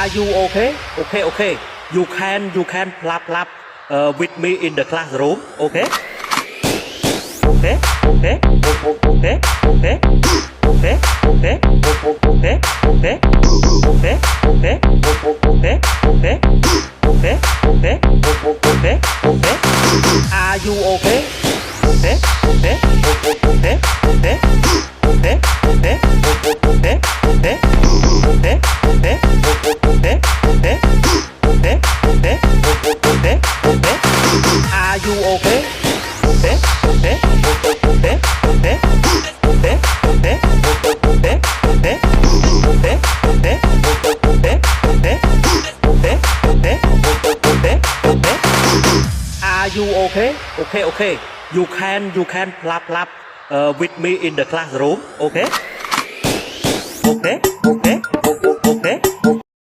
Are you okay? Okay, okay. You can clap with me in the classroom. Okay? Okay, okay, okay, okay, okay, okay, okay, okay, okay, okay, okay, okay, okay, okay, okay, okay. Are you okay? Okay, okay, okay, okay, okay, okay, okay, okay, okay, okay, okay, okay, okay, okay. Are you okay? Okay, okay, okay, okay, okay, okay, okay, okay, okay, okay, okay, okay. Are you okay? Okay, okay. You can clap with me in the classroom. Okay? Okay, okay.